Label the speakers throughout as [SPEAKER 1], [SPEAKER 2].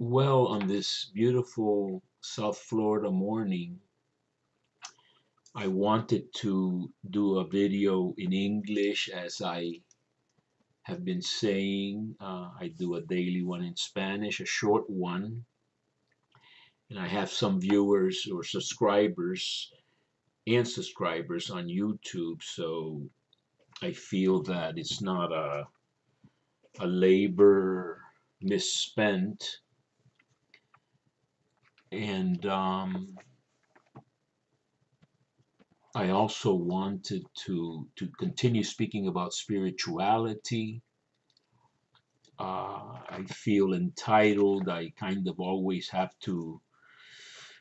[SPEAKER 1] Well, on this beautiful South Florida morning, I wanted to do a video in English as I have been saying. I do a daily one in Spanish, a short one, and I have some viewers or subscribers on YouTube, so I feel that it's not a labor misspent. And I also wanted to continue speaking about spirituality. I feel entitled. I kind of always have to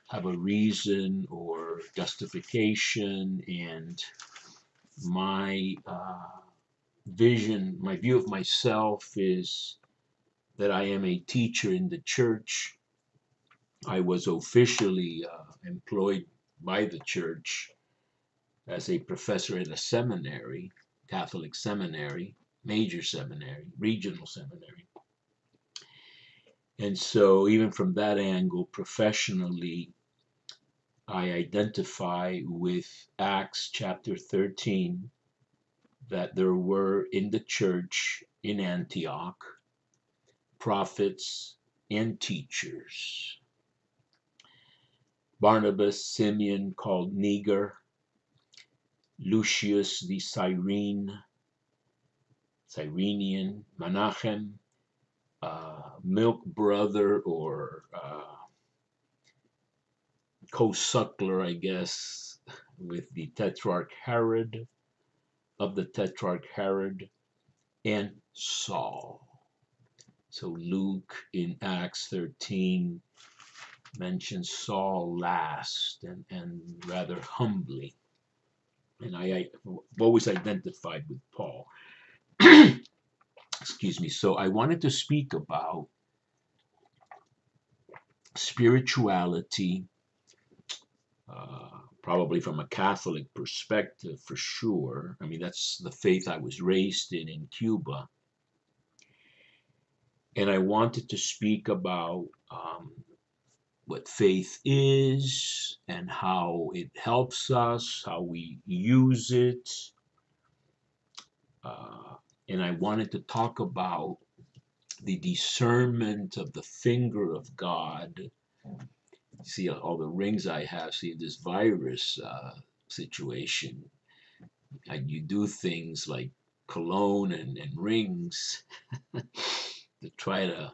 [SPEAKER 1] have a reason or justification, and my my view of myself is that I am a teacher in the church. I was officially employed by the church as a professor at a seminary, Catholic seminary, major seminary, regional seminary. And so, even from that angle, professionally, I identify with Acts chapter 13 that there were in the church in Antioch prophets and teachers. Barnabas, Simeon called Niger, Lucius the Cyrenian, Menachem, milk brother or co-suckler, I guess, with the Tetrarch Herod, of the Tetrarch Herod, and Saul. So Luke in Acts 13 mentions Saul last and rather humbly. And I've always identified with Paul. Excuse me. So I wanted to speak about spirituality, probably from a Catholic perspective for sure. I mean, that's the faith I was raised in Cuba. And I wanted to speak about what faith is and how it helps us, how we use it. And I wanted to talk about the discernment of the finger of God. See all the rings I have. See this virus situation. You do things like cologne and rings to try to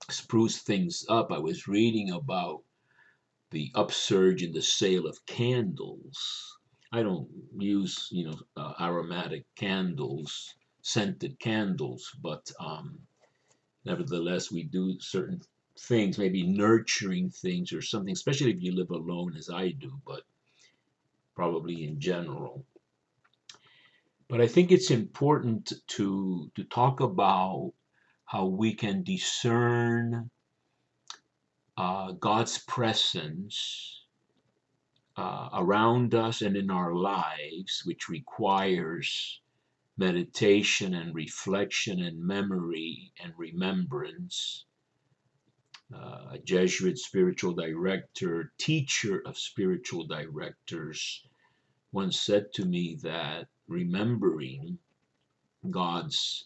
[SPEAKER 1] spruce things up. I was reading about the upsurge in the sale of candles. I don't use, aromatic candles, scented candles, but nevertheless, we do certain things, maybe nurturing things or something, especially if you live alone as I do, but probably in general. But I think it's important to talk about how we can discern God's presence around us and in our lives, which requires meditation and reflection and memory and remembrance. A Jesuit spiritual director, teacher of spiritual directors, once said to me that remembering God's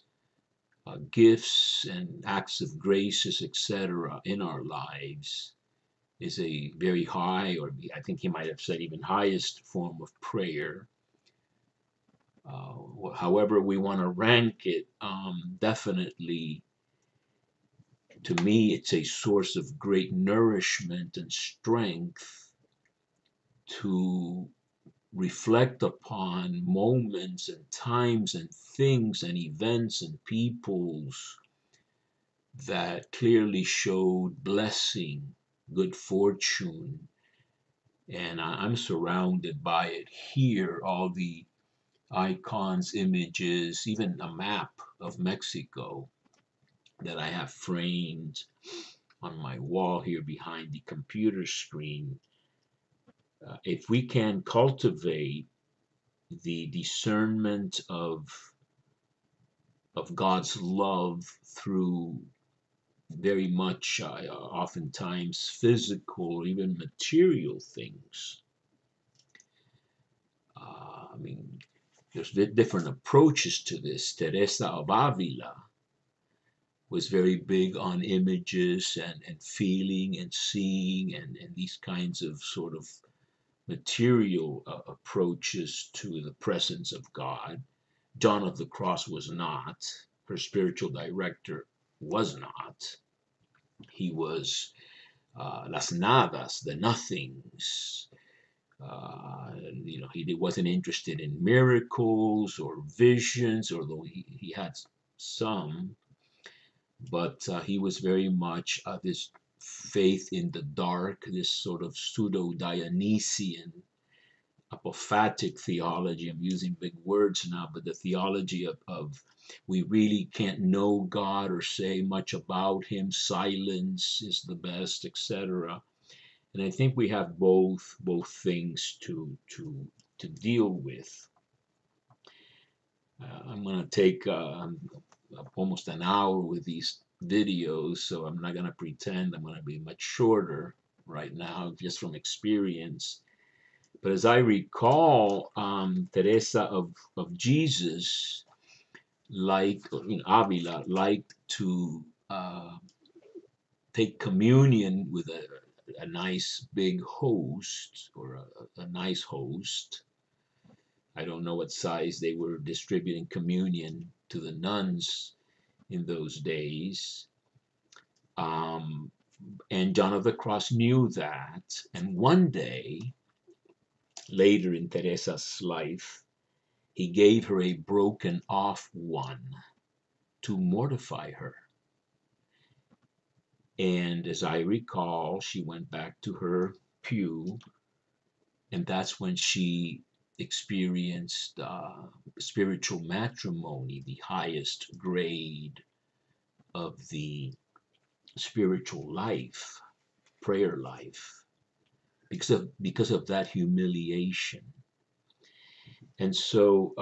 [SPEAKER 1] gifts and acts of graces, etc., in our lives is a very high, or I think he might have said even highest form of prayer. However we want to rank it, definitely to me it's a source of great nourishment and strength to reflect upon moments and times and things and events and peoples that clearly showed blessing, good fortune. And I'm surrounded by it here, all the icons, images, even a map of Mexico that I have framed on my wall here behind the computer screen. If we can cultivate the discernment of God's love through very much oftentimes physical, even material things. I mean, there's different approaches to this. Teresa of Avila was very big on images and feeling and seeing and these kinds of sort of material approaches to the presence of God. John of the Cross was not. Her spiritual director was not. He was las nadas, the nothings. He wasn't interested in miracles or visions, although he had some, but he was very much this faith in the dark, this sort of pseudo-Dionysian apophatic theology. I'm using big words now, but the theology of we really can't know God or say much about him, silence is the best, etc. And I think we have both things to deal with. I'm going to take almost an hour with these videos, so I'm not going to pretend I'm going to be much shorter right now, just from experience. But as I recall, Teresa of Jesus, Avila, liked to take communion with a nice big host, or a nice host. I don't know what size they were distributing communion to the nuns in those days. And John of the Cross knew that. And one day, later in Teresa's life, he gave her a broken off one to mortify her. And as I recall, she went back to her pew, and that's when she experienced spiritual matrimony, the highest grade of the spiritual life, prayer life, because of that humiliation. And so,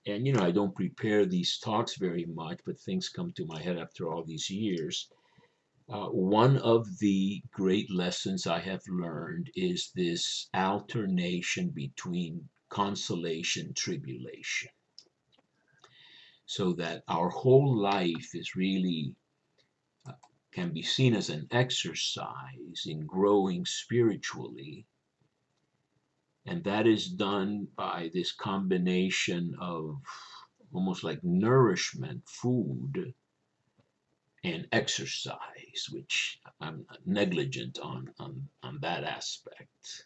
[SPEAKER 1] I don't prepare these talks very much, but things come to my head after all these years. One of the great lessons I have learned is this alternation between consolation, tribulation, so that our whole life is really can be seen as an exercise in growing spiritually, and that is done by this combination of almost like nourishment, food, and exercise, which I'm negligent on that aspect.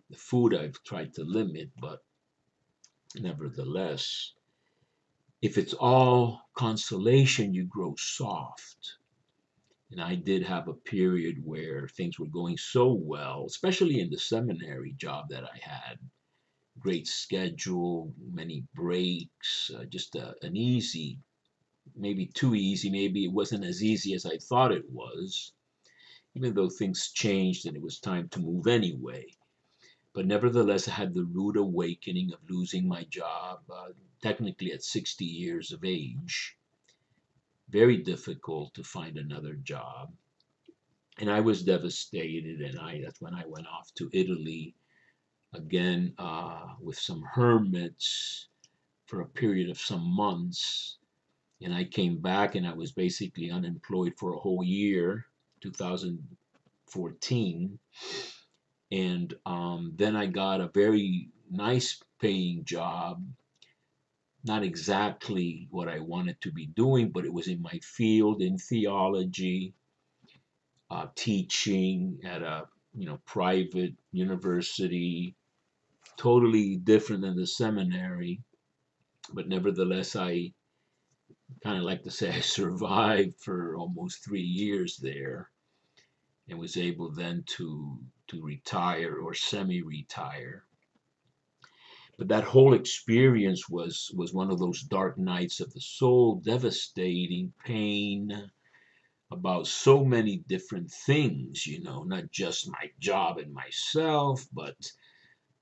[SPEAKER 1] The food I've tried to limit, but nevertheless, if it's all consolation, you grow soft. And I did have a period where things were going so well, especially in the seminary job that I had. Great schedule, many breaks, just an easy, maybe too easy, maybe it wasn't as easy as I thought it was, even though things changed and it was time to move anyway. But nevertheless, I had the rude awakening of losing my job, technically at 60 years of age. Very difficult to find another job. And I was devastated, and that's when I went off to Italy again with some hermits for a period of some months. And I came back and I was basically unemployed for a whole year, 2014. And then I got a very nice paying job, not exactly what I wanted to be doing, but it was in my field in theology, teaching at a private university, totally different than the seminary. But nevertheless, I kind of like to say I survived for almost 3 years there, and was able then to retire or semi-retire. But that whole experience was one of those dark nights of the soul, devastating pain about so many different things, not just my job and myself, but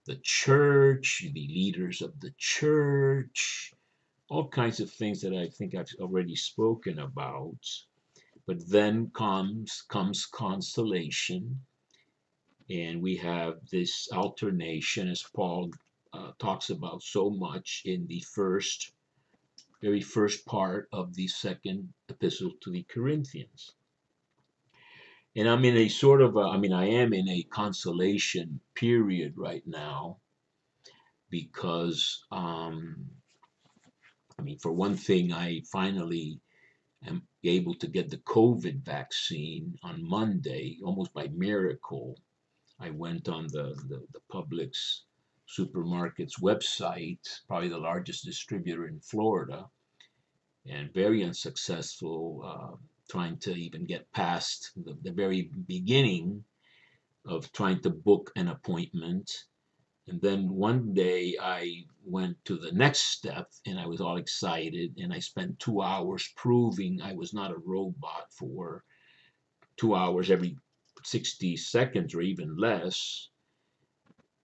[SPEAKER 1] the church, the leaders of the church, all kinds of things that I think I've already spoken about. But then comes consolation, and we have this alternation, as Paul talks about so much in the very first part of the second epistle to the Corinthians. And I'm in a sort of, I am in a consolation period right now because, for one thing, I finally am able to get the COVID vaccine on Monday, almost by miracle. I went on the Publix supermarket's website, probably the largest distributor in Florida, and very unsuccessful, trying to even get past the very beginning of trying to book an appointment. And then one day I went to the next step and I was all excited and I spent 2 hours proving I was not a robot for 2 hours every 60 seconds or even less.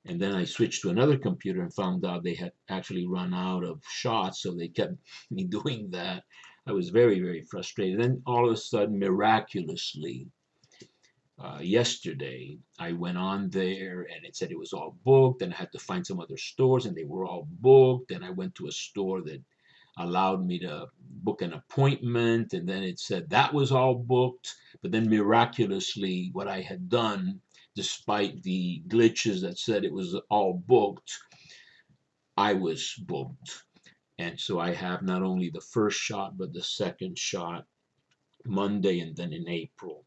[SPEAKER 1] And then I switched to another computer and found out they had actually run out of shots, so they kept me doing that. I was very, very frustrated. Then all of a sudden, miraculously, yesterday, I went on there and it said it was all booked, and I had to find some other stores, and they were all booked. And I went to a store that allowed me to book an appointment, and then it said that was all booked. But then miraculously, what I had done, despite the glitches that said it was all booked, I was booked. And so I have not only the first shot, but the second shot Monday and then in April.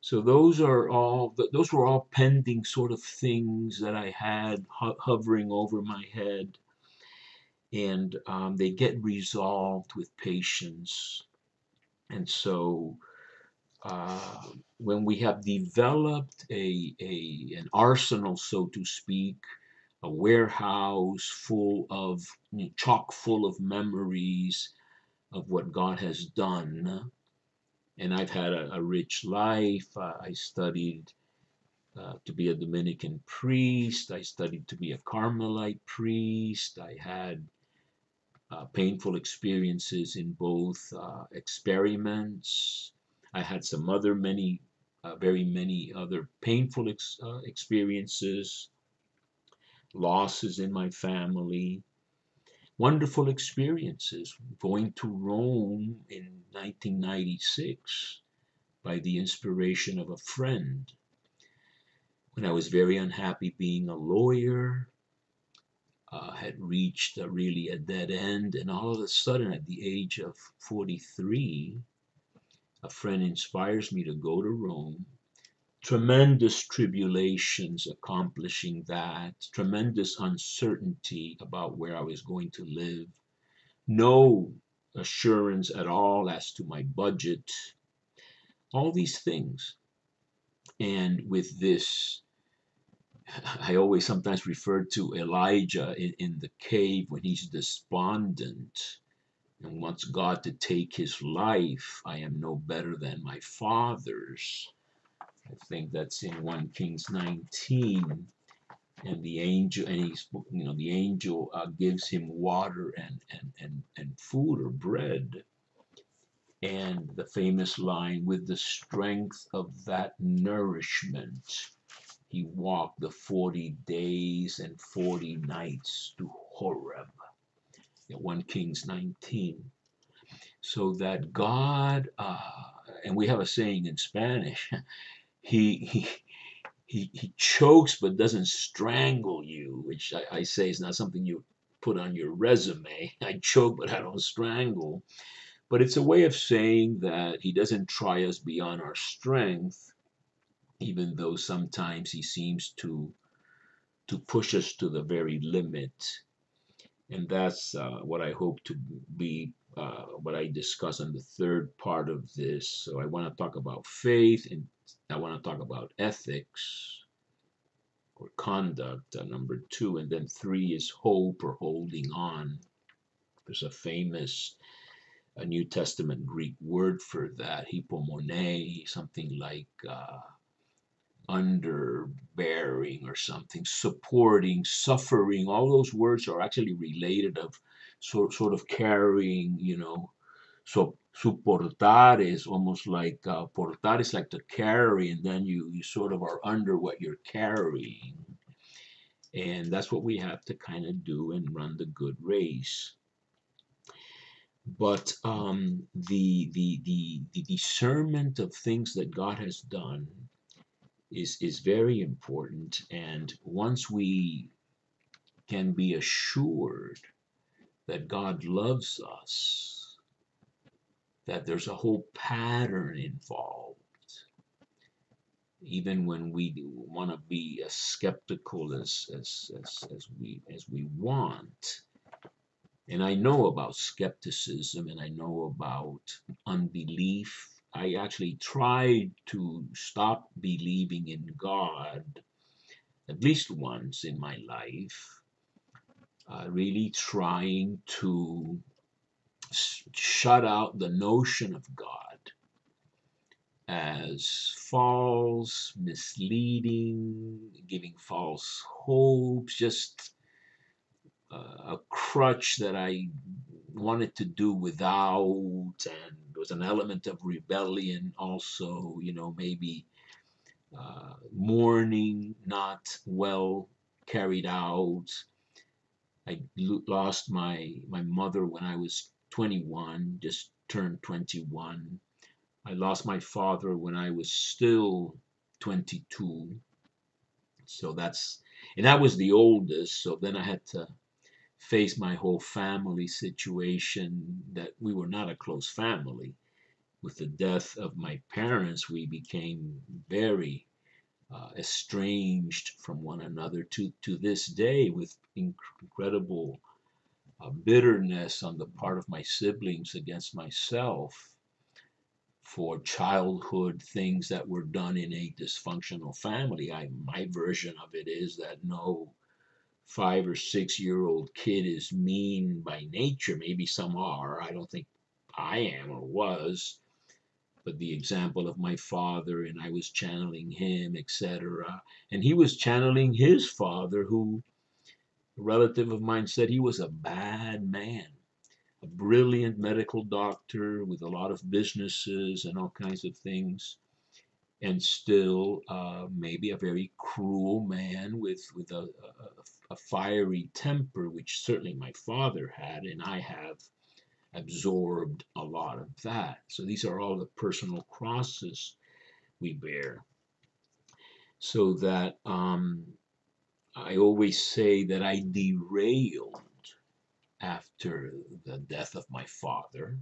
[SPEAKER 1] So those were all pending sort of things that I had hovering over my head, and they get resolved with patience. And so when we have developed an arsenal, so to speak, a warehouse full of, chock full of memories of what God has done, and I've had a rich life. I studied to be a Dominican priest. I studied to be a Carmelite priest. I had painful experiences in both experiments. I had some other very many other painful experiences, losses in my family, wonderful experiences. Going to Rome in 1996 by the inspiration of a friend when I was very unhappy being a lawyer, had reached really a dead end, and all of a sudden, at the age of 43, a friend inspires me to go to Rome. Tremendous tribulations accomplishing that, tremendous uncertainty about where I was going to live, no assurance at all as to my budget, all these things. And with this, I always sometimes refer to Elijah in the cave when he's despondent and wants God to take his life. I am no better than my fathers. I think that's in 1 Kings 19. And the angel, the angel gives him water and food or bread. And the famous line, with the strength of that nourishment, he walked the 40 days and 40 nights to Horeb, in 1 Kings 19. So that God, and we have a saying in Spanish, he chokes but doesn't strangle you, which I say is not something you put on your resume. I choke but I don't strangle. But it's a way of saying that he doesn't try us beyond our strength, even though sometimes he seems to push us to the very limit. And that's what I hope to be, what I discuss in the third part of this. So I want to talk about faith, and I want to talk about ethics or conduct, number 2. And then 3 is hope or holding on. There's a famous New Testament Greek word for that, hypomone, something like underbearing or something, supporting, suffering. All those words are actually related sort of carrying, so soportar is almost like portar is like to carry, and then you sort of are under what you're carrying, and that's what we have to kind of do and run the good race. But the discernment of things that God has done is very important, and once we can be assured that God loves us, that there's a whole pattern involved, even when we want to be as skeptical as we want. And I know about skepticism and I know about unbelief. I actually tried to stop believing in God at least once in my life, really trying to shut out the notion of God as false, misleading, giving false hopes, just a crutch that I wanted to do without, and there was an element of rebellion also, maybe mourning not well carried out. I lost my mother when I was 21, just turned 21. I lost my father when I was still 22. So and I was the oldest. So then I had to face my whole family situation, that we were not a close family. With the death of my parents, we became very estranged from one another to this day, with incredible bitterness on the part of my siblings against myself for childhood things that were done in a dysfunctional family. My version of it is that no 5 or 6 year old kid is mean by nature. Maybe some are. I don't think I am or was. But the example of my father, and I was channeling him, etc. And he was channeling his father, who a relative of mine said he was a bad man, a brilliant medical doctor with a lot of businesses and all kinds of things, and still maybe a very cruel man with a fiery temper, which certainly my father had, and I have absorbed a lot of that. So these are all the personal crosses we bear. So that I always say that I derailed after the death of my father,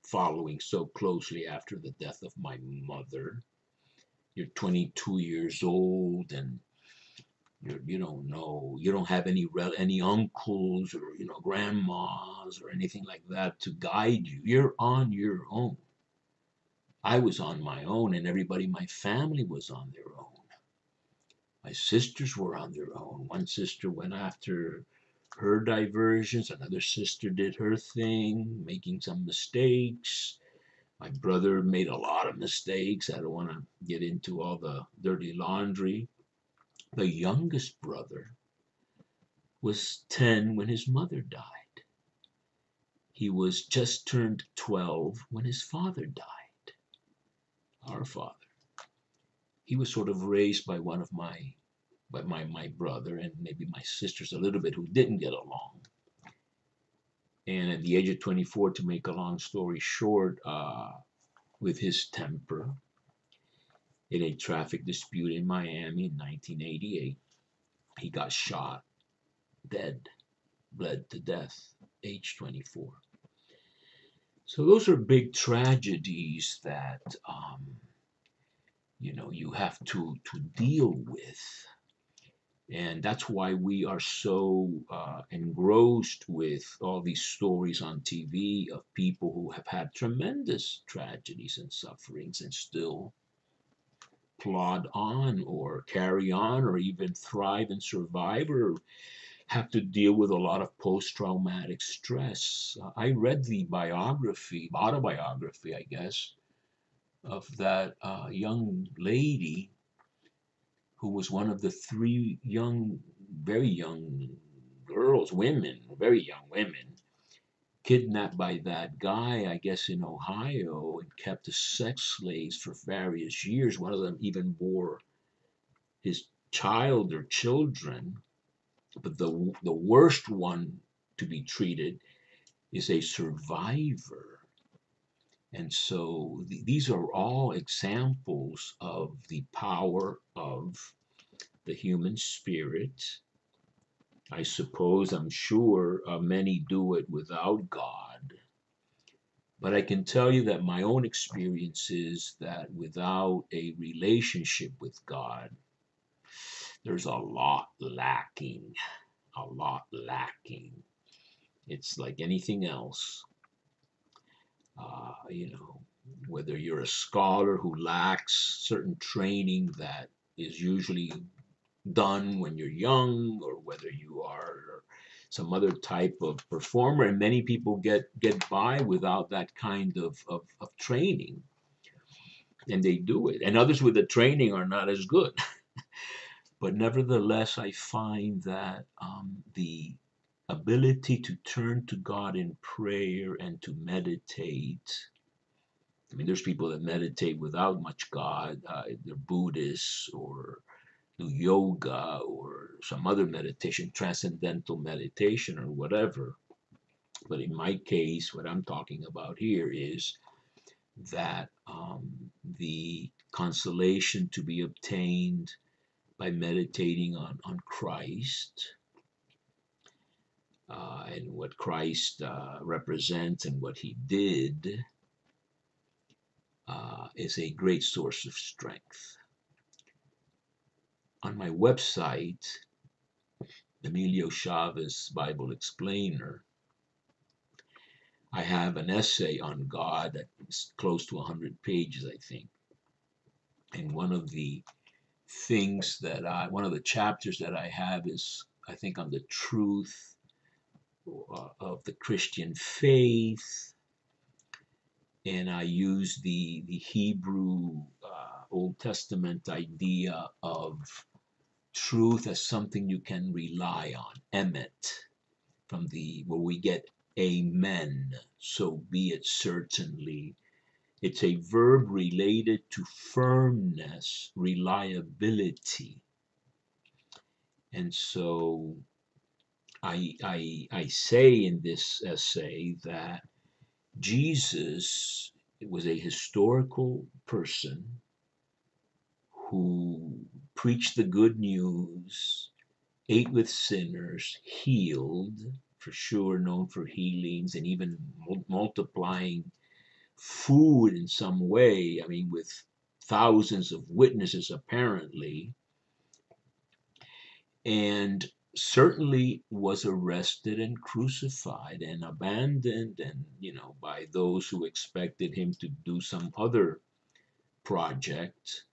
[SPEAKER 1] following so closely after the death of my mother. You're 22 years old, and you don't know, you don't have any uncles or grandmas or anything like that to guide you. You're on your own. I was on my own, and everybody in my family was on their own. My sisters were on their own. One sister went after her diversions. Another sister did her thing, making some mistakes. My brother made a lot of mistakes. I don't want to get into all the dirty laundry. The youngest brother was 10 when his mother died. He was just turned 12 when his father died. Our father. He was sort of raised by my brother and maybe my sisters a little bit, who didn't get along. And at the age of 24, to make a long story short, with his temper, in a traffic dispute in Miami in 1988, he got shot, dead, bled to death, age 24. So those are big tragedies that you have to deal with. And that's why we are so engrossed with all these stories on TV of people who have had tremendous tragedies and sufferings and still plod on or carry on or even thrive and survive, or have to deal with a lot of post-traumatic stress. I read the autobiography, I guess, of that young lady who was one of the very young girls, very young women, kidnapped by that guy, I guess in Ohio, and kept as sex slaves for various years. One of them even bore his child or children. But the worst one to be treated is a survivor. And so these are all examples of the power of the human spirit. I suppose, I'm sure many do it without God. But I can tell you that my own experience is that without a relationship with God, there's a lot lacking, a lot lacking. It's like anything else, you know, whether you're a scholar who lacks certain training that is usually done when you're young, or whether you are some other type of performer, and many people get by without that kind of training, and they do it, and others with the training are not as good. But nevertheless, I find that the ability to turn to God in prayer and to meditate. I mean, there's people that meditate without much God. They're Buddhists or do yoga or some other meditation, transcendental meditation or whatever. But in my case, what I'm talking about here is that the consolation to be obtained by meditating on Christ and what Christ represents and what he did is a great source of strength. On my website, Emilio Chavez Bible Explainer, I have an essay on God that's close to 100 pages, I think. And one of the one of the chapters that I have is, I think, on the truth of the Christian faith. And I use the Hebrew Old Testament idea of truth as something you can rely on, emet, from where we get amen, so be it certainly. It's a verb related to firmness, reliability. And so I say in this essay that Jesus was a historical person who preached the good news, ate with sinners, healed, for sure, known for healings and even multiplying food in some way. I mean, with thousands of witnesses apparently, and certainly was arrested and crucified and abandoned, and by those who expected him to do some other project.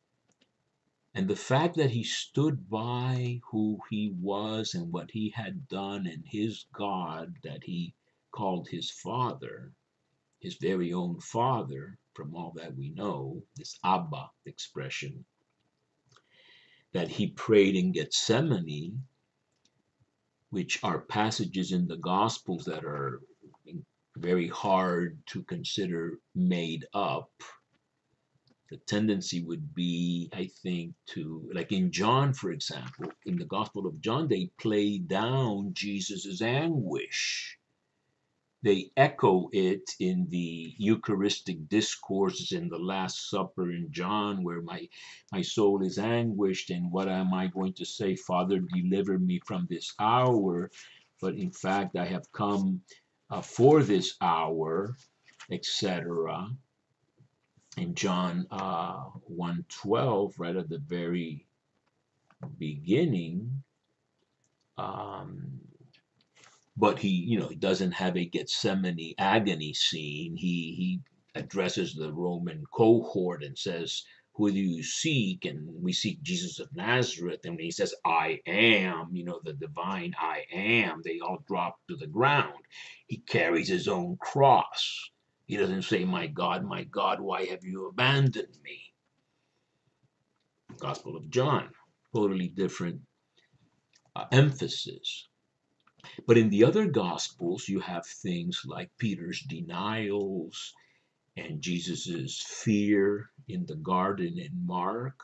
[SPEAKER 1] And the fact that he stood by who he was and what he had done, and his God that he called his Father, his very own Father, from all that we know, this Abba expression, that he prayed in Gethsemane, which are passages in the Gospels that are very hard to consider made up. The tendency would be, I think, to, like in John, for example, in the Gospel of John, they play down Jesus's anguish. They echo it in the Eucharistic discourses in the Last Supper in John, where my soul is anguished, and what am I going to say? Father, deliver me from this hour. But in fact, I have come for this hour, etc. In John 1:12, right at the very beginning, but he doesn't have a Gethsemane agony scene. He addresses the Roman cohort and says, "Who do you seek?" And we seek Jesus of Nazareth. And when he says, "I am," the divine I am, they all drop to the ground. He carries his own cross. He doesn't say, my God, why have you abandoned me?" Gospel of John, totally different emphasis. But in the other Gospels, you have things like Peter's denials and Jesus's fear in the garden in Mark,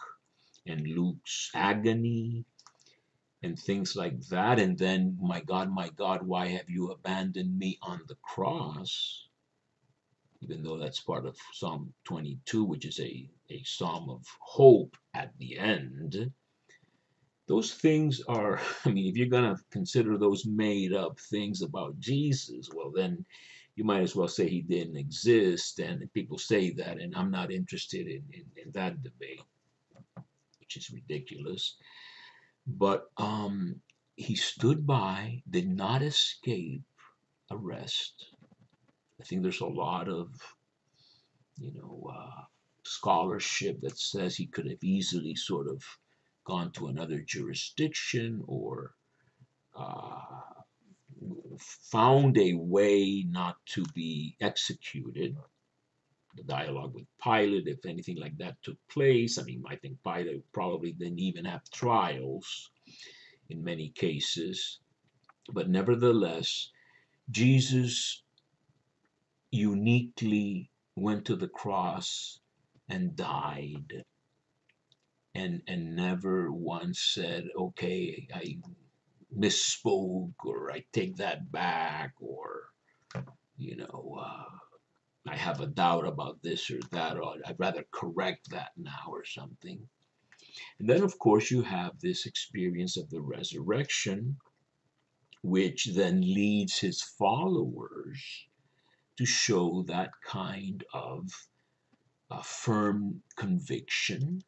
[SPEAKER 1] and Luke's agony and things like that. And then, my God, why have you abandoned me on the cross? Even though that's part of Psalm 22, which is a psalm of hope at the end. Those things are, I mean, if you're going to consider those made up things about Jesus, well, then you might as well say he didn't exist. And people say that, and I'm not interested in that debate, which is ridiculous. But he stood by, did not escape arrest. I think there's a lot of, you know, scholarship that says he could have easily sort of gone to another jurisdiction or uh, found a way not to be executed. The dialogue with Pilate, if anything like that took place. I mean, I think Pilate probably didn't even have trials in many cases. But nevertheless, Jesus uniquely went to the cross and died and never once said, okay, I misspoke, or I take that back, or, you know, I have a doubt about this or that, or I'd rather correct that now or something. And then, of course, you have this experience of the resurrection, which then leads his followers to show that kind of a firm conviction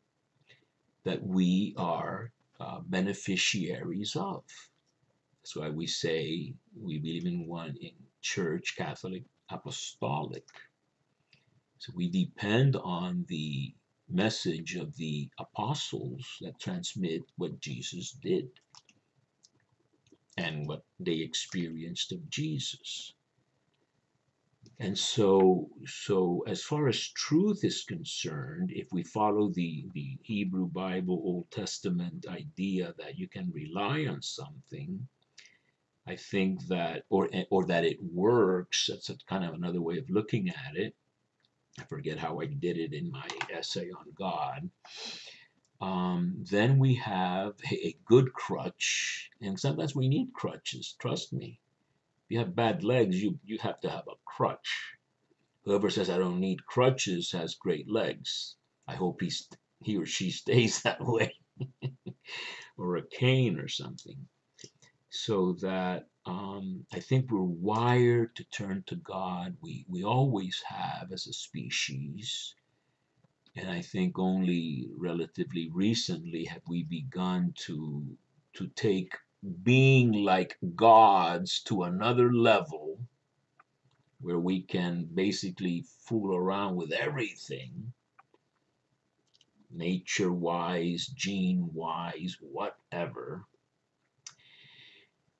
[SPEAKER 1] that we are beneficiaries of. That's why we say we believe in one in church, Catholic, apostolic. So we depend on the message of the apostles that transmit what Jesus did and what they experienced of Jesus. And so as far as truth is concerned, if we follow the Hebrew Bible, Old Testament idea that you can rely on something, I think that, or that it works, that's a kind of another way of looking at it. I forget how I did it in my essay on God. Then we have a good crutch, and sometimes we need crutches, trust me. If you have bad legs, you have to have a crutch. Whoever says I don't need crutches has great legs. I hope he or she stays that way, or a cane or something. So that I think we're wired to turn to God. We always have as a species. And I think only relatively recently have we begun to take being like gods to another level where we can basically fool around with everything, nature wise, gene wise, whatever.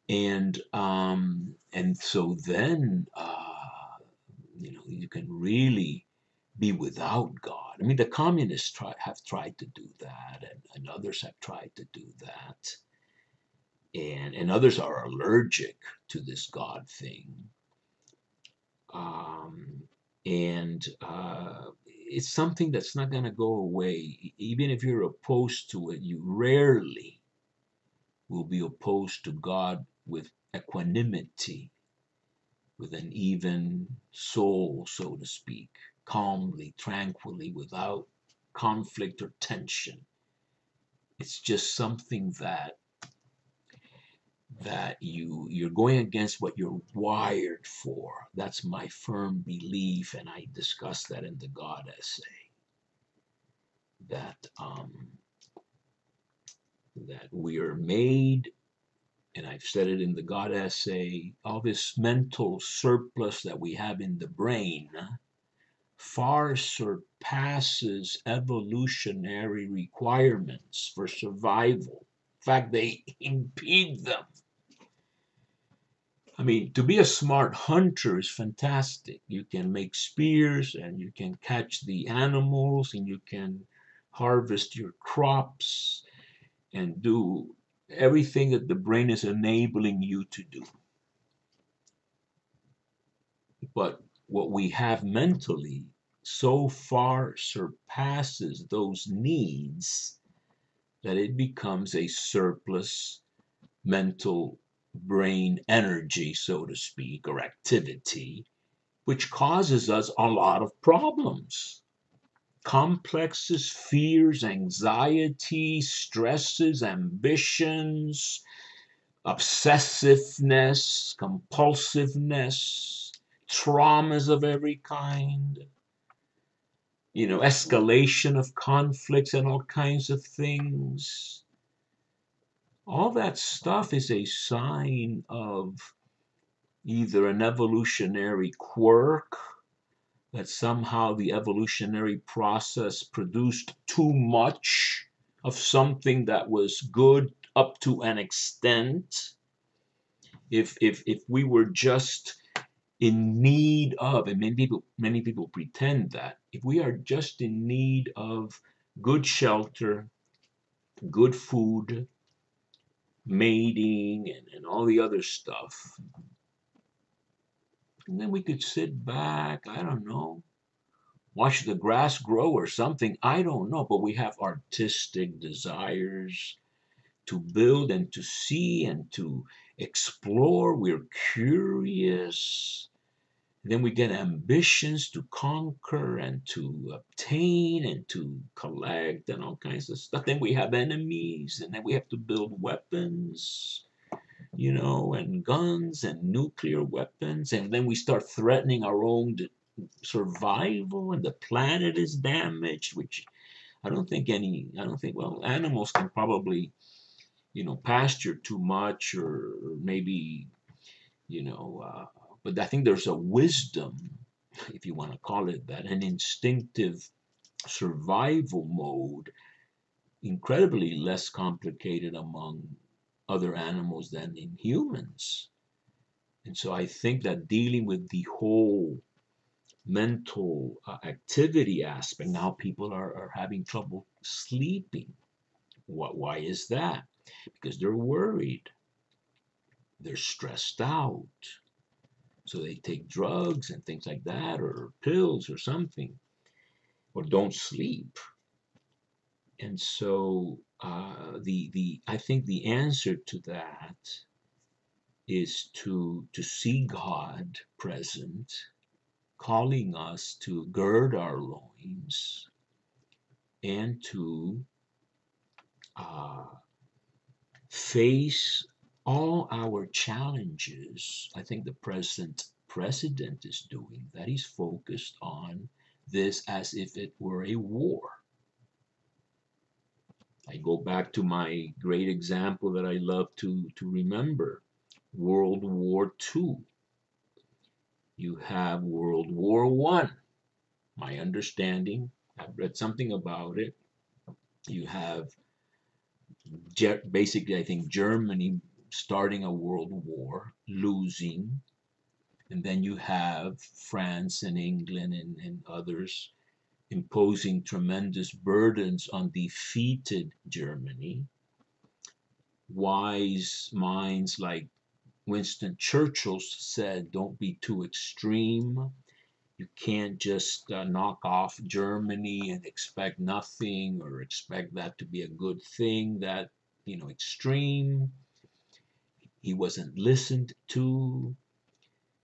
[SPEAKER 1] And so then you can really be without God. I mean, the communists have tried to do that, and others have tried to do that, and others are allergic to this God thing. And it's something that's not going to go away. Even if you're opposed to it, you rarely will be opposed to God with equanimity, with an even soul, so to speak, calmly, tranquilly, without conflict or tension. It's just something that you're going against what you're wired for. That's my firm belief, and I discuss that in the God essay. That we are made, and I've said it in the God essay, all this mental surplus that we have in the brain far surpasses evolutionary requirements for survival. In fact, they impede them. I mean, to be a smart hunter is fantastic. You can make spears and you can catch the animals and you can harvest your crops and do everything that the brain is enabling you to do. But what we have mentally so far surpasses those needs that it becomes a surplus mental brain energy, so to speak, or activity, which causes us a lot of problems. Complexes, fears, anxiety, stresses, ambitions, obsessiveness, compulsiveness, traumas of every kind, escalation of conflicts and all kinds of things. All that stuff is a sign of either an evolutionary quirk, that somehow the evolutionary process produced too much of something that was good up to an extent. If we were just in need of, and many people pretend that, if we are just in need of good shelter, good food, mating, and all the other stuff, and then we could sit back, I don't know, watch the grass grow or something, I don't know, but we have artistic desires to build and to see and to explore. We're curious. Then we get ambitions to conquer and to obtain and to collect and all kinds of stuff. Then we have enemies, and then we have to build weapons, and guns and nuclear weapons. And then we start threatening our own survival, and the planet is damaged, which well, animals can probably, pasture too much, or maybe, you know, uh, but I think there's a wisdom, if you want to call it that, an instinctive survival mode, incredibly less complicated among other animals than in humans. And so I think that dealing with the whole mental activity aspect, now people are having trouble sleeping. Why is that? Because they're worried, they're stressed out. So they take drugs and things like that, or pills or something, or don't sleep. And so the I think the answer to that is to see God present, calling us to gird our loins and to uh, face all our challenges. I think the present president is doing that. He's focused on this as if it were a war. I go back to my great example that I love to remember, World War II. You have World War I. My understanding, I've read something about it. You have basically, I think, Germany starting a world war, losing, and then you have France and England and others imposing tremendous burdens on defeated Germany. Wise minds like Winston Churchill said, don't be too extreme. You can't just knock off Germany and expect nothing, or expect that to be a good thing. That, extreme. He wasn't listened to.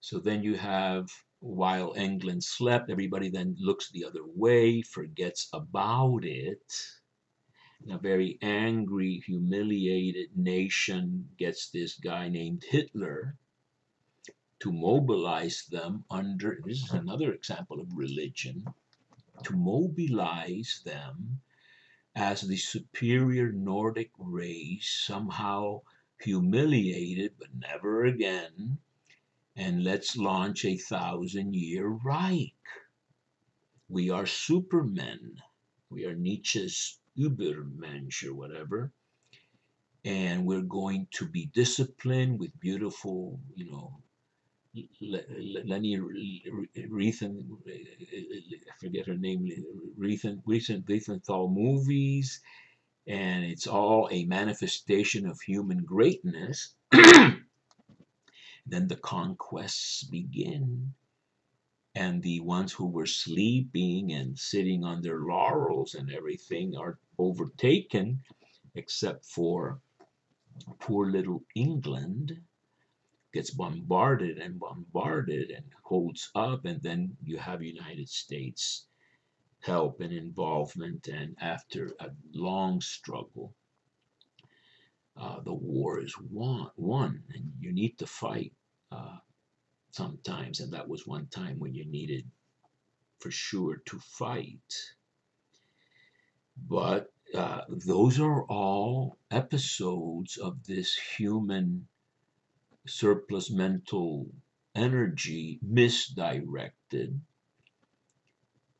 [SPEAKER 1] So then you have, while England slept, everybody then looks the other way, forgets about it. And a very angry, humiliated nation gets this guy named Hitler to mobilize them under, this is another example of religion, to mobilize them as the superior Nordic race, somehow humiliated, but never again, and let's launch a 1,000-year Reich. We are supermen. We are Nietzsche's Übermensch or whatever. And we're going to be disciplined with beautiful, Leni Riefenstahl, I forget her name, Riefenstahl movies, and it's all a manifestation of human greatness, then the conquests begin. And the ones who were sleeping and sitting on their laurels and everything are overtaken, except for poor little England gets bombarded and holds up, and then you have United States help and involvement, and after a long struggle, the war is won, and you need to fight uh, sometimes, and that was one time when you needed for sure to fight. But those are all episodes of this human surplus mental energy misdirected,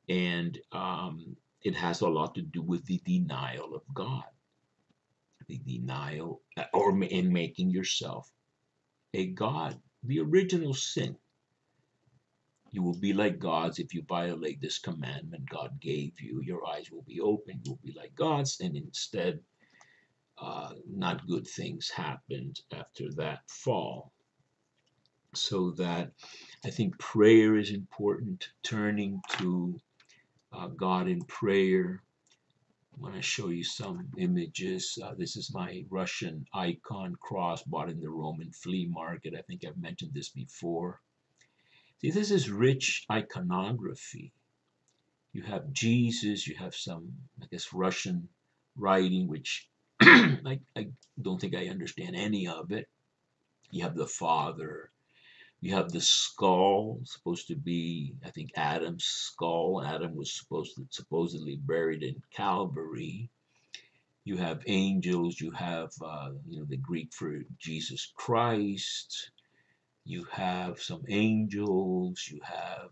[SPEAKER 1] and it has a lot to do with the denial of God, the denial, or in making yourself a God, the original sin. You will be like gods if you violate this commandment God gave you. Your eyes will be open, you'll be like gods, and instead, not good things happened after that fall. So that I think prayer is important, turning to God in prayer. I want to show you some images. This is my Russian icon cross bought in the Roman flea market. I think I've mentioned this before. See, this is rich iconography. You have Jesus, you have some, I guess, Russian writing, which I don't think I understand any of it. You have the Father. You have the skull, supposed to be, I think, Adam's skull. Adam was supposedly buried in Calvary. You have angels. You have, the Greek for Jesus Christ. You have some angels. You have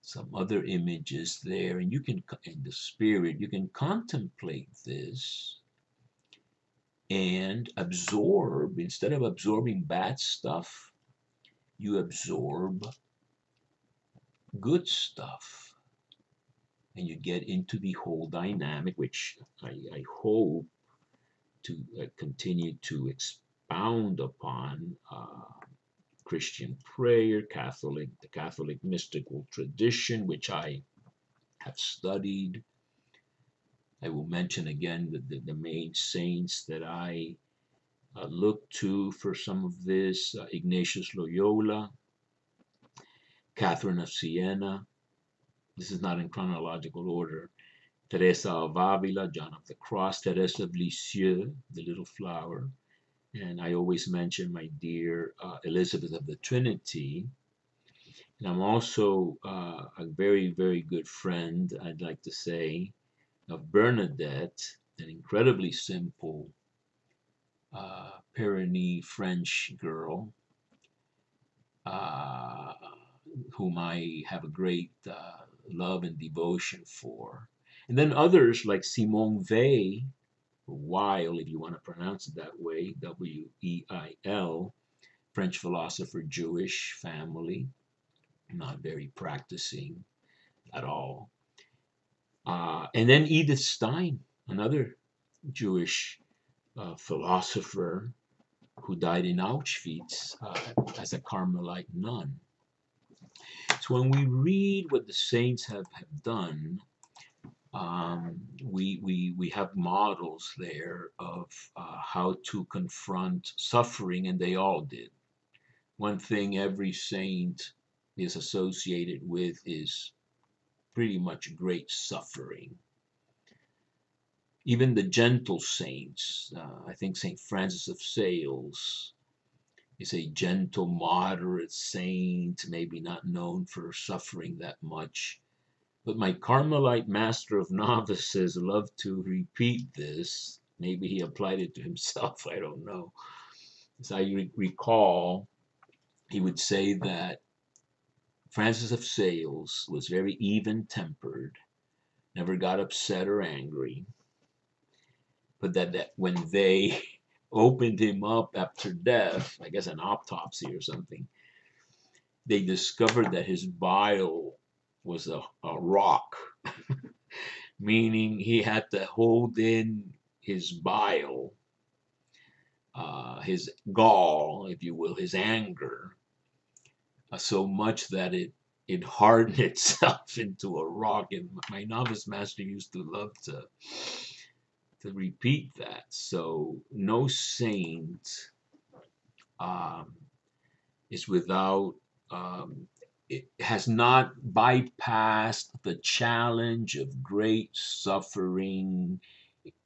[SPEAKER 1] some other images there, and you can, in the spirit, you can contemplate this and absorb. Instead of absorbing bad stuff, you absorb good stuff, and you get into the whole dynamic, which I hope to continue to expound upon. Christian prayer, the Catholic mystical tradition, which I have studied. I will mention again the main saints that I look to for some of this: Ignatius Loyola, Catherine of Siena. This is not in chronological order. Teresa of Avila, John of the Cross, Teresa of Lisieux, the Little Flower, and I always mention my dear Elizabeth of the Trinity. And I'm also a very, very good friend, I'd like to say, of Bernadette, an incredibly simple Pyrenees French girl, uh, whom I have a great love and devotion for. And then others like Simone Weil, Weil, if you want to pronounce it that way, Weil, French philosopher, Jewish family, not very practicing at all. And then Edith Stein, another Jewish philosopher who died in Auschwitz as a Carmelite nun. So when we read what the saints have done, we have models there of how to confront suffering, and they all did. One thing every saint is associated with is pretty much great suffering. Even the gentle saints, I think St. Francis of Sales is a gentle, moderate saint, maybe not known for suffering that much. But my Carmelite master of novices loved to repeat this. Maybe he applied it to himself, I don't know. As I recall, he would say that Francis of Sales was very even-tempered, never got upset or angry, but that when they opened him up after death, I guess an autopsy or something, they discovered that his bile was a rock, meaning he had to hold in his bile, his gall, if you will, his anger, so much that it hardened itself into a rock. And my novice master used to love to repeat that. So no saint um, is without, it has not bypassed the challenge of great suffering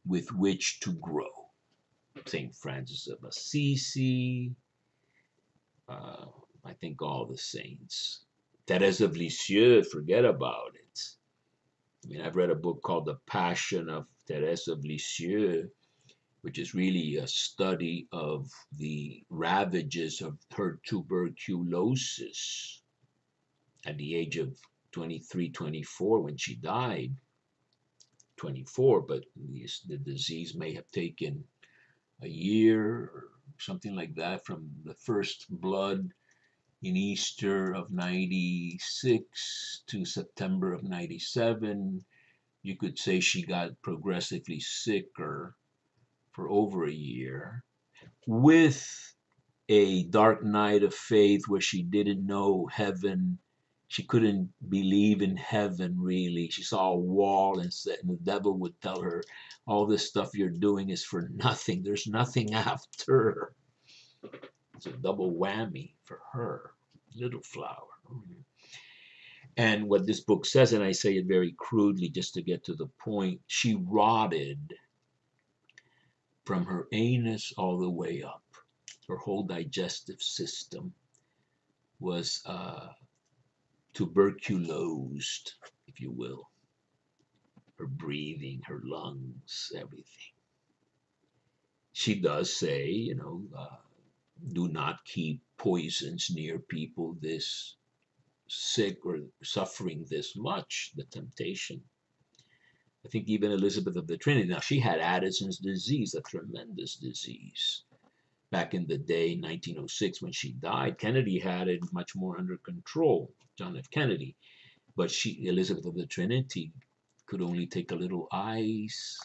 [SPEAKER 1] with which to grow. St. Francis of Assisi, uh, I think all the saints. Thérèse of Lisieux, forget about it. I mean, I've read a book called The Passion of Thérèse of Lisieux, which is really a study of the ravages of her tuberculosis at the age of 23, 24 when she died. 24, but the disease may have taken a year or something like that from the first blood in Easter of 96 to September of 97. You could say she got progressively sicker for over a year, with a dark night of faith where she didn't know heaven. She couldn't believe in heaven, really. She saw a wall and the devil would tell her, all this stuff you're doing is for nothing. There's nothing after. It's a double whammy for her, little flower. And what this book says, and I say it very crudely just to get to the point, she rotted from her anus all the way up. Her whole digestive system was tuberculosed, if you will. Her breathing, her lungs, everything. She does say, do not keep poisons near people this sick or suffering this much, the temptation. I think even Elizabeth of the Trinity, now she had Addison's disease, a tremendous disease. Back in the day, 1906, when she died, Kennedy had it much more under control, John F. Kennedy. But Elizabeth of the Trinity, could only take a little ice,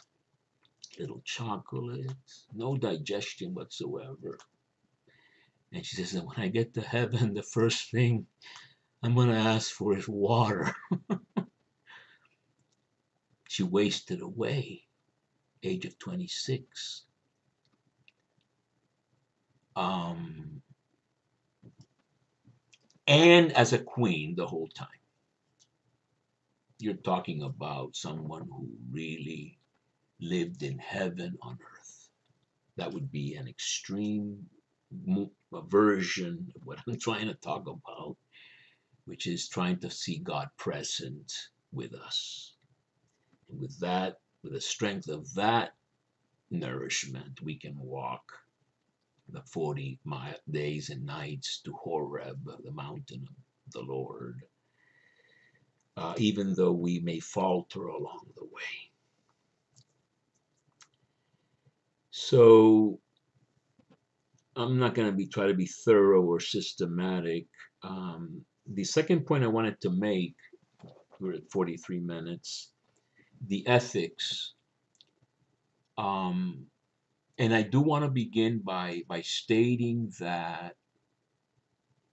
[SPEAKER 1] little chocolate, no digestion whatsoever. And she says that when I get to heaven, the first thing I'm going to ask for is water. She wasted away, age of 26. And as a queen the whole time. You're talking about someone who really lived in heaven on earth. That would be an extreme version of what I'm trying to talk about, which is trying to see God present with us. And with that, with the strength of that nourishment, we can walk the 40 days and nights to Horeb, the mountain of the Lord, even though we may falter along the way. So I'm not going to try to be thorough or systematic. The second point I wanted to make, we're at 43 minutes, the ethics. And I do want to begin by stating that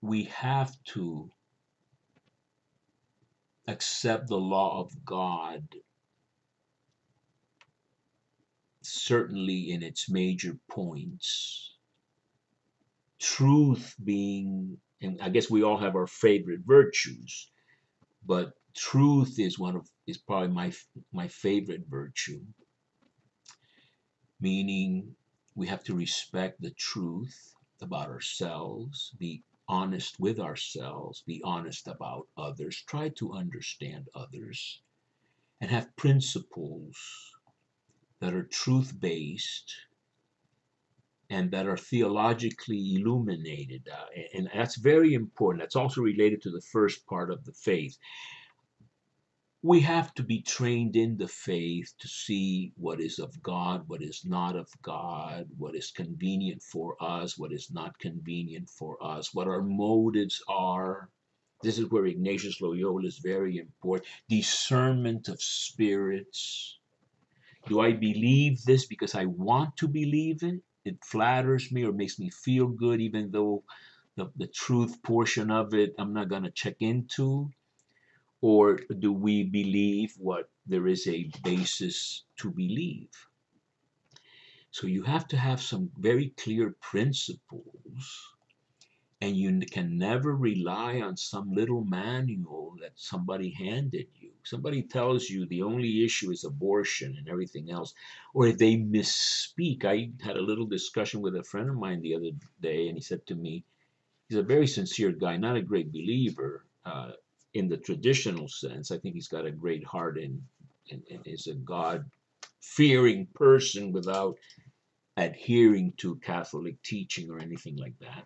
[SPEAKER 1] we have to accept the law of God, certainly in its major points. Truth being, and I guess we all have our favorite virtues, but truth is probably my favorite virtue. Meaning we have to respect the truth about ourselves, be honest with ourselves, be honest about others, try to understand others, and have principles that are truth-based and that are theologically illuminated. And that's very important. That's also related to the first part of the faith. We have to be trained in the faith to see what is of God, what is not of God, what is convenient for us, what is not convenient for us, what our motives are. This is where Ignatius Loyola is very important. Discernment of spirits, Do I believe this because I want to believe it? It flatters me or makes me feel good, even though the truth portion of it I'm not going to check into? Or do we believe what there is a basis to believe? So you have to have some very clear principles, and you can never rely on some little manual that somebody handed you. Somebody tells you the only issue is abortion and everything else, or if they misspeak. I had a little discussion with a friend of mine the other day, and he said to me, he's a very sincere guy, not a great believer in the traditional sense. I think he's got a great heart and is a God-fearing person without adhering to Catholic teaching or anything like that.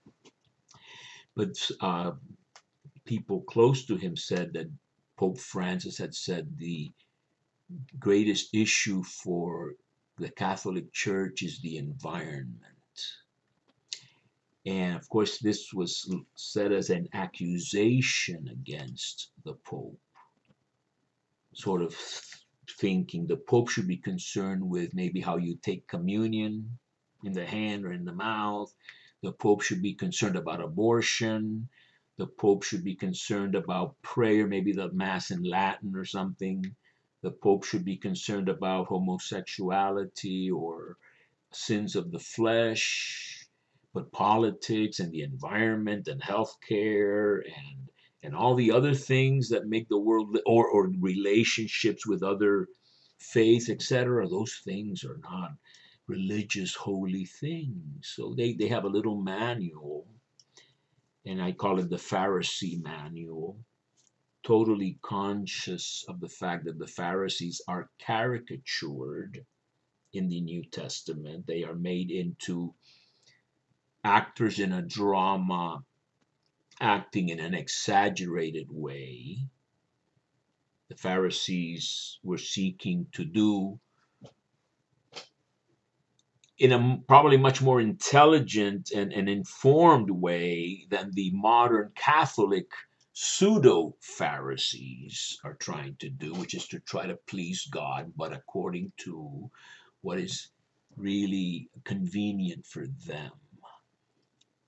[SPEAKER 1] But people close to him said that Pope Francis had said the greatest issue for the Catholic Church is the environment. And of course, this was said as an accusation against the Pope, sort of thinking the Pope should be concerned with maybe how you take communion in the hand or in the mouth. The Pope should be concerned about abortion. The Pope should be concerned about prayer, maybe the Mass in Latin or something. The Pope should be concerned about homosexuality or sins of the flesh. But politics and the environment and healthcare and all the other things that make the world, or relationships with other faiths, etc., those things are not religious holy things. So they have a little manual, and I call it the Pharisee manual, totally conscious of the fact that the Pharisees are caricatured in the New Testament. They are made into actors in a drama, acting in an exaggerated way. The Pharisees were seeking to do in a probably much more intelligent and informed way than the modern Catholic pseudo Pharisees are trying to do, which is to try to please God, but according to what is really convenient for them.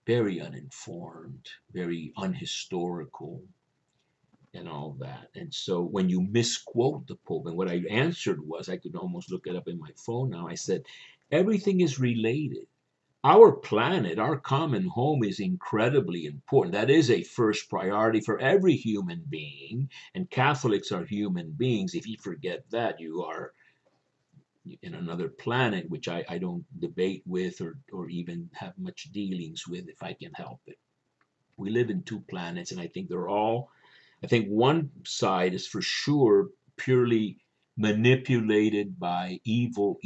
[SPEAKER 1] Very uninformed, very unhistorical, and all that. And so when you misquote the Pope, and what I answered was, I could almost look it up in my phone now. I said, everything is related. Our planet, our common home is incredibly important. That is a first priority for every human being, and Catholics are human beings. If you forget that, you are in another planet, which I don't debate with or even have much dealings with if I can help it. We live in two planets, and I think they're all, I think one side is for sure purely manipulated by evil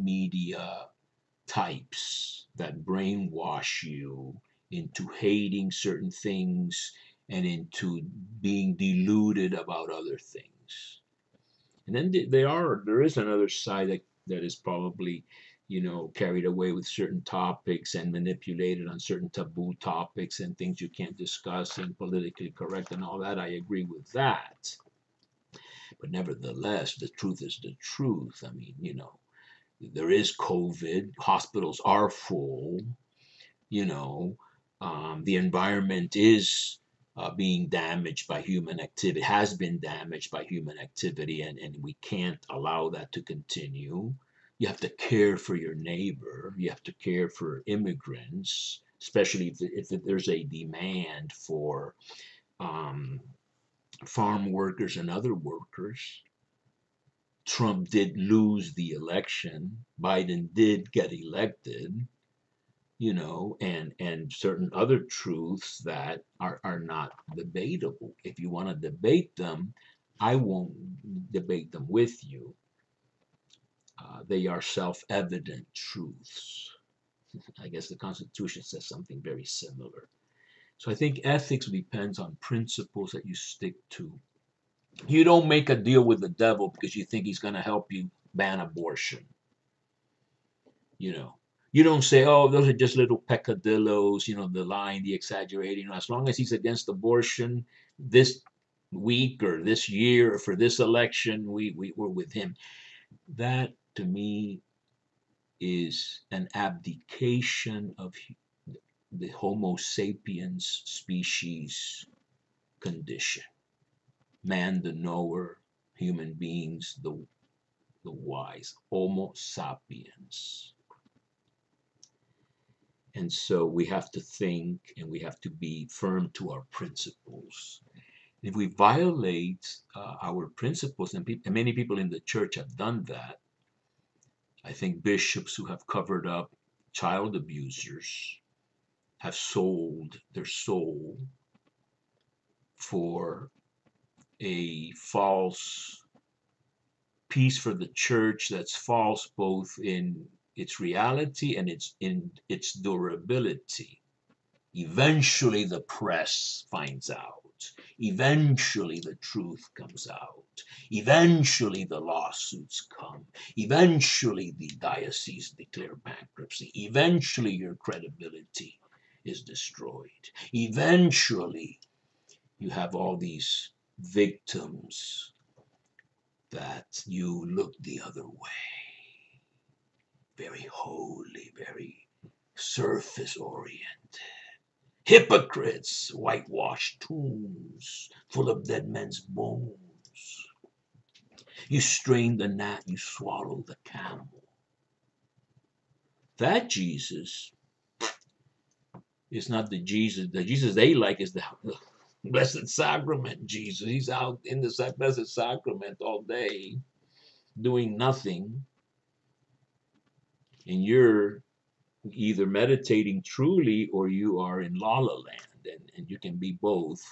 [SPEAKER 1] media types that brainwash you into hating certain things and into being deluded about other things. And then there is another side that is probably, carried away with certain topics and manipulated on certain taboo topics and things you can't discuss and politically correct and all that. I agree with that. But nevertheless, the truth is the truth. I mean, there is COVID, hospitals are full, you know, the environment is being damaged by human activity, has been damaged by human activity, and we can't allow that to continue. You have to care for your neighbor. You have to care for immigrants, especially if there's a demand for farm workers and other workers. Trump did lose the election. Biden did get elected, and certain other truths that are not debatable. If you want to debate them, I won't debate them with you. They are self-evident truths. I guess the Constitution says something very similar. So I think ethics depends on principles that you stick to. You don't make a deal with the devil because you think he's going to help you ban abortion. You don't say, oh, those are just little peccadillos, the lying, the exaggerating. As long as he's against abortion this week or this year or for this election, we're with him. That to me, is an abdication of the Homo sapiens species condition. Man, the knower, human beings, the wise, Homo sapiens. And so we have to think and we have to be firm to our principles. If we violate our principles, and many people in the church have done that, I think bishops who have covered up child abusers have sold their soul for a false peace for the church that's false both in its reality and in its durability. Eventually the press finds out. Eventually the truth comes out. Eventually the lawsuits come. Eventually the diocese declare bankruptcy. Eventually your credibility is destroyed. Eventually you have all these victims that you look the other way. Very holy, very surface oriented. Hypocrites, whitewashed tombs full of dead men's bones. You strain the gnat, you swallow the camel. That Jesus is not the Jesus. The Jesus they like is the Blessed Sacrament Jesus. He's out in the Blessed Sacrament all day doing nothing. And you're either meditating truly or you are in la la land, and you can be both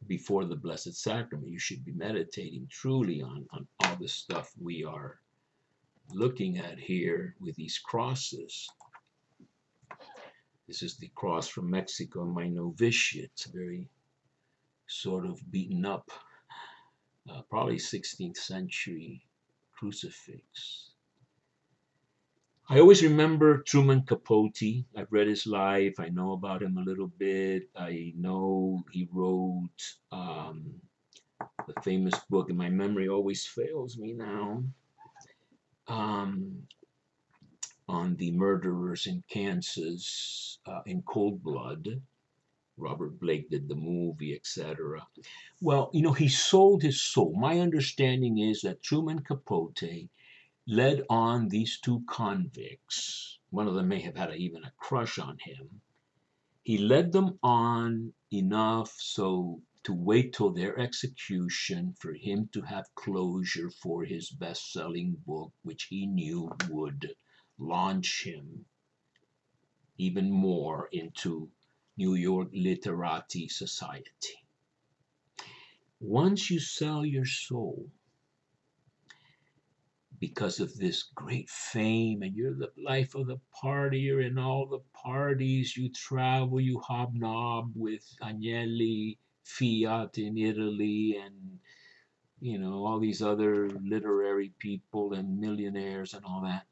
[SPEAKER 1] before the Blessed Sacrament. You should be meditating truly on all the stuff we are looking at here with these crosses. This is the cross from Mexico, my novitiate. It's very sort of beaten up, probably 16th century crucifix. I always remember Truman Capote. I've read his life. I know about him a little bit. I know he wrote the famous book, and my memory always fails me now, on the murderers in Kansas in cold blood. Robert Blake did the movie, etc. Well, he sold his soul. My understanding is that Truman Capote led on these two convicts. One of them may have had even a crush on him. He led them on enough so to wait till their execution for him to have closure for his best-selling book, which he knew would launch him even more into New York literati society. Once you sell your soul because of this great fame, and you're the life of the party, you're in all the parties, you travel, you hobnob with Agnelli, Fiat in Italy, and all these other literary people and millionaires and all that.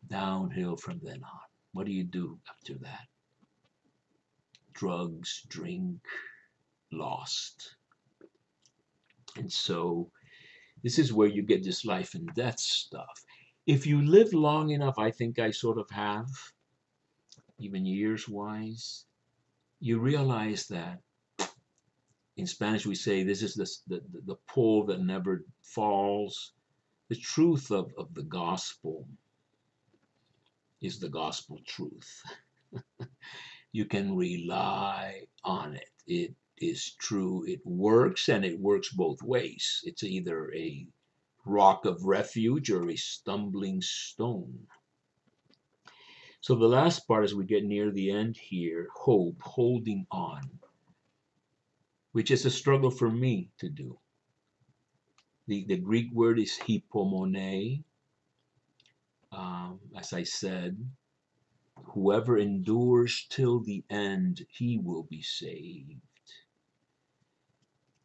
[SPEAKER 1] Downhill from then on. What do you do after that? Drugs, drink, lost. And so this is where you get this life and death stuff. If you live long enough, I think I sort of have, even years-wise, you realize that in Spanish we say this is the pole that never falls. The truth of the gospel is the gospel truth. You can rely on it. It is true. It works, and it works both ways. It's either a rock of refuge or a stumbling stone. So the last part, as we get near the end here, hope, holding on, which is a struggle for me to do. The Greek word is hypomone. As I said, whoever endures till the end, he will be saved.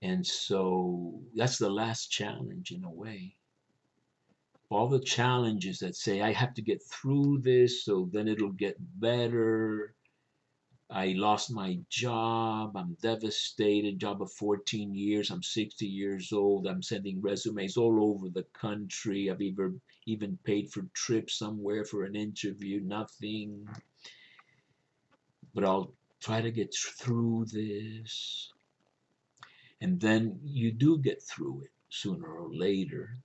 [SPEAKER 1] And so that's the last challenge in a way. All the challenges that say, I have to get through this so then it'll get better. I lost my job. I'm devastated. Job of 14 years. I'm 60 years old. I'm sending resumes all over the country. I've even paid for trips somewhere for an interview. Nothing. But I'll try to get through this. And then you do get through it sooner or later.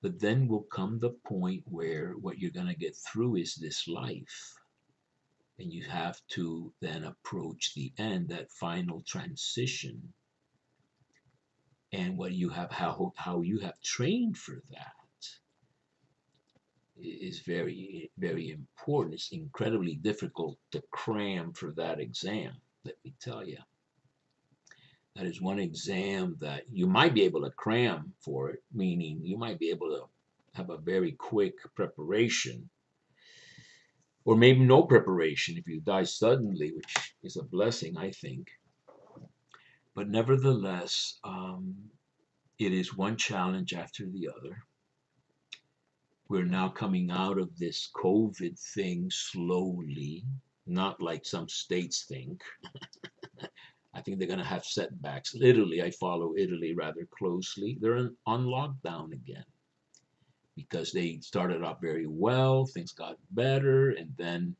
[SPEAKER 1] But then will come the point where what you're going to get through is this life. And you have to then approach the end, that final transition, and what you have, how you have trained for that is very, very important. It's incredibly difficult to cram for that exam, let me tell you. That is one exam that you might be able to cram for it, meaning you might be able to have a very quick preparation, or maybe no preparation if you die suddenly, which is a blessing, I think. But nevertheless, it is one challenge after the other. We're now coming out of this COVID thing slowly, not like some states think. I think they're going to have setbacks. Italy, I follow Italy rather closely. They're on lockdown again because they started off very well, things got better, and then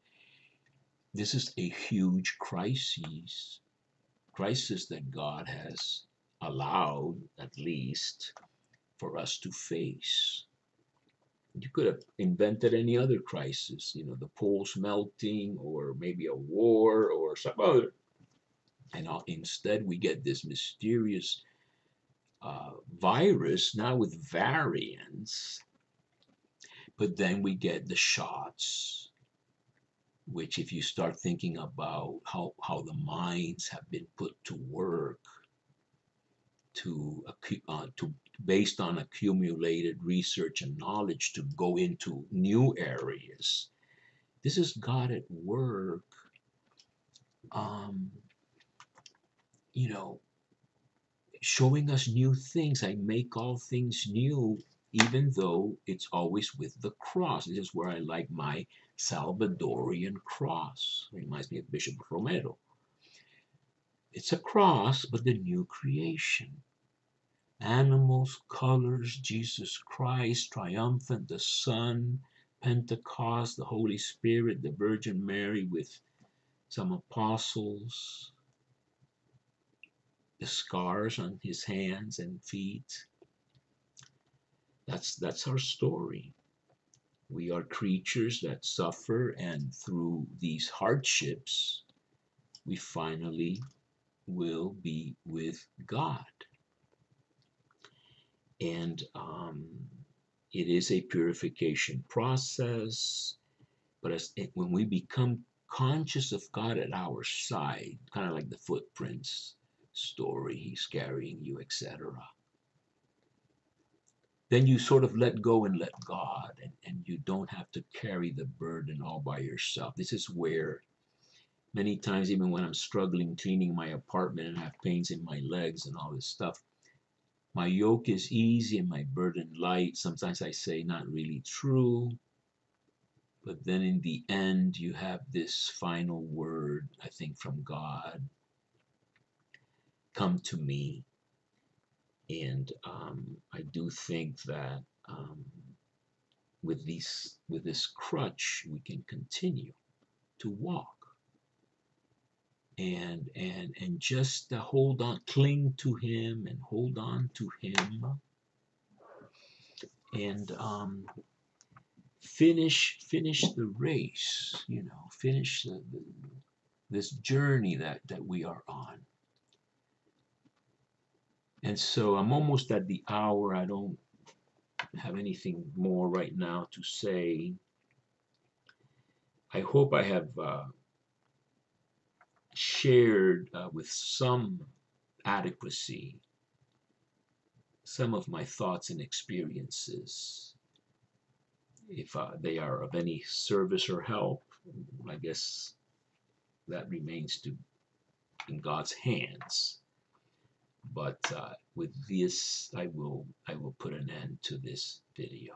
[SPEAKER 1] this is a huge crisis that God has allowed, at least, for us to face. You could have invented any other crisis, the poles melting, or maybe a war, or some other. And instead, we get this mysterious virus now with variants. But then we get the shots, which, if you start thinking about how the minds have been put to work to based on accumulated research and knowledge to go into new areas. This is God at work, showing us new things. I make all things new, even though it's always with the cross. This is where I like my Salvadorian cross. It reminds me of Bishop Romero. It's a cross, but the new creation. Animals, colors, Jesus Christ, triumphant, the Son, Pentecost, the Holy Spirit, the Virgin Mary with some apostles, the scars on his hands and feet. That's our story. We are creatures that suffer, and through these hardships, we finally will be with God. And it is a purification process, but when we become conscious of God at our side, kind of like the footprints story, he's carrying you, etc., then you sort of let go and let God, and you don't have to carry the burden all by yourself. This is where many times, even when I'm struggling cleaning my apartment and have pains in my legs and all this stuff, my yoke is easy and my burden light. Sometimes I say not really true, but then in the end you have this final word, I think, from God. Come to me. And I do think that with this crutch we can continue to walk. And just hold on, cling to him and hold on to him, and finish the race, finish this journey that we are on. And so I'm almost at the hour. I don't have anything more right now to say. I hope I have shared with some adequacy some of my thoughts and experiences. If they are of any service or help, I guess that remains in God's hands. But with this, I will put an end to this video.